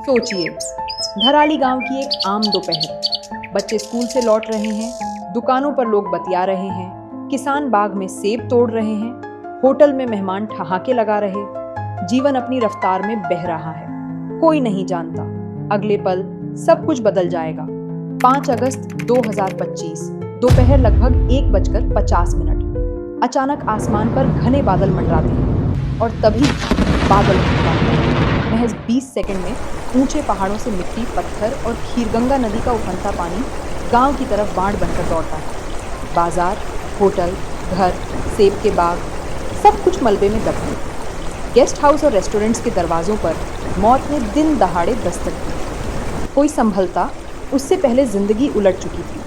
सोचिए, धराली गांव की एक आम दोपहर। बच्चे स्कूल से लौट रहे हैं, दुकानों पर लोग बतिया रहे हैं, किसान बाग में सेब तोड़ रहे हैं, होटल में मेहमान ठहाके लगा रहे। जीवन अपनी रफ्तार में बह रहा है। कोई नहीं जानता अगले पल सब कुछ बदल जाएगा। 5 अगस्त 2025 दोपहर लगभग 1:50। अचानक आसमान पर घने बादल मंडराते हैं और तभी बादल फटते हैं। महज 20 सेकंड में ऊंचे पहाड़ों से मिट्टी, पत्थर और खीरगंगा नदी का उफनता पानी गांव की तरफ बाढ़ बनकर दौड़ता है। बाजार, होटल, घर, सेब के बाग, सब कुछ मलबे में दब गए। गेस्ट हाउस और रेस्टोरेंट्स के दरवाजों पर मौत ने दिन दहाड़े दस्तक दी। कोई संभलता, उससे पहले जिंदगी उलट चुकी थी।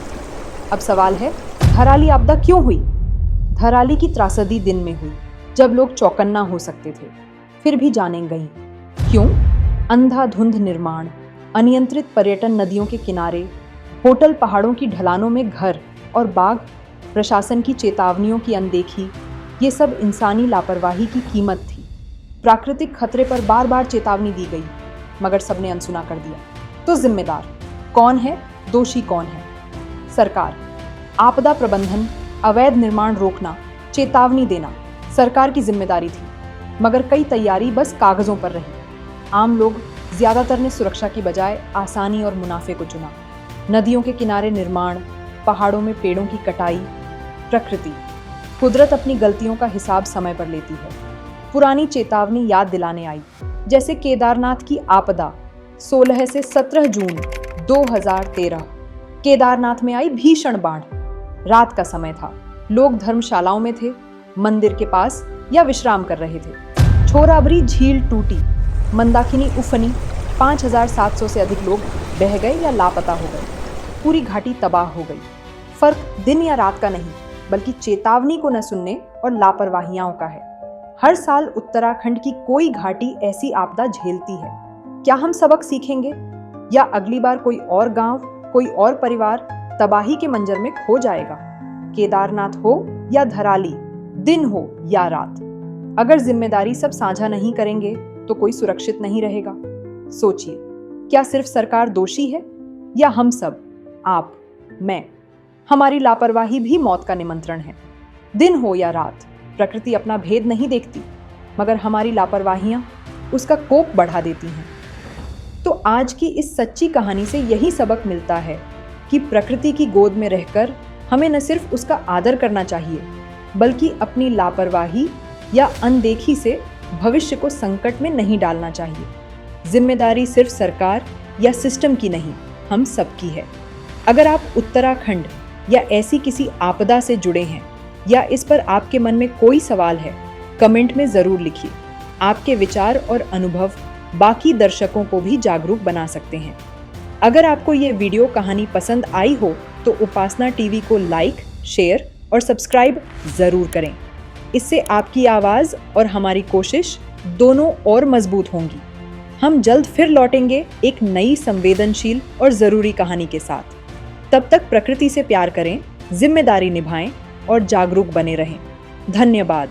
अब सवाल है, धराली आपदा क्यों हुई? धराली की त्रासदी दिन में हुई, जब लोग चौकन्ना हो सकते थे, फिर भी जानें गईं। क्यों? अंधाधुंध निर्माण, अनियंत्रित पर्यटन नदियों के किनारे, होटल पहाड़ों की ढलानों में घर और बाग, प्रशासन की चेतावनियों की अनदेखी, ये सब इंसानी लापरवाही की कीमत थी। प्राकृतिक खतरे पर बार बार चेतावनी दी गई, मगर सबने अनसुना कर दिया। तो जिम्मेदार कौन है? दोषी कौन है? सरकार। आपदा प्रबंधन, अवैध निर्माण रोकना, चेतावनी देना सरकार की जिम्मेदारी थी, मगर कई तैयारी बस कागजों पर रही। आम लोग, ज्यादातर ने सुरक्षा की बजाय आसानी और मुनाफे को चुना। नदियों के किनारे निर्माण, पहाड़ों में पेड़ों की कटाई। प्रकृति, कुदरत अपनी गलतियों का हिसाब समय पर लेती है। पुरानी चेतावनी याद दिलाने आई, जैसे केदारनाथ की आपदा 16 से 17 जून 2013। केदारनाथ में आई भीषण बाढ़। रात का समय था, लोग धर्मशालाओं में थे, मंदिर के पास या विश्राम कर रहे थे। छोराबरी झील टूटी, मंदाकिनी उफनी, 5700 से अधिक लोग बह गए या लापता हो गए। पूरी घाटी तबाह हो गई। फर्क दिन या रात का नहीं, बल्कि चेतावनी को न सुनने और लापरवाहियों का है। हर साल उत्तराखंड की कोई घाटी ऐसी आपदा झेलती है। क्या हम सबक सीखेंगे, या अगली बार कोई और गांव, कोई और परिवार तबाही के मंजर में खो जाएगा? केदारनाथ हो या धराली, दिन हो या रात, अगर जिम्मेदारी सब साझा नहीं करेंगे तो कोई सुरक्षित नहीं रहेगा। सोचिए, क्या सिर्फ सरकार दोषी है, या हम सब, आप, मैं? हमारी लापरवाही भी मौत का निमंत्रण है। दिन हो या रात, प्रकृति अपना भेद नहीं देखती, मगर हमारी लापरवाहियां उसका कोप बढ़ा देती हैं। तो आज की इस सच्ची कहानी से यही सबक मिलता है कि प्रकृति की गोद में रहकर हमें न सिर्फ उसका आदर करना चाहिए, बल्कि अपनी लापरवाही या अनदेखी से भविष्य को संकट में नहीं डालना चाहिए। जिम्मेदारी सिर्फ सरकार या सिस्टम की नहीं, हम सबकी है। अगर आप उत्तराखंड या ऐसी किसी आपदा से जुड़े हैं, या इस पर आपके मन में कोई सवाल है, कमेंट में जरूर लिखिए। आपके विचार और अनुभव बाकी दर्शकों को भी जागरूक बना सकते हैं। अगर आपको ये वीडियो कहानी पसंद आई हो तो उपासना टीवी को लाइक, शेयर और सब्सक्राइब जरूर करें। इससे आपकी आवाज़ और हमारी कोशिश दोनों और मजबूत होंगी। हम जल्द फिर लौटेंगे एक नई संवेदनशील और ज़रूरी कहानी के साथ। तब तक प्रकृति से प्यार करें, जिम्मेदारी निभाएं और जागरूक बने रहें। धन्यवाद।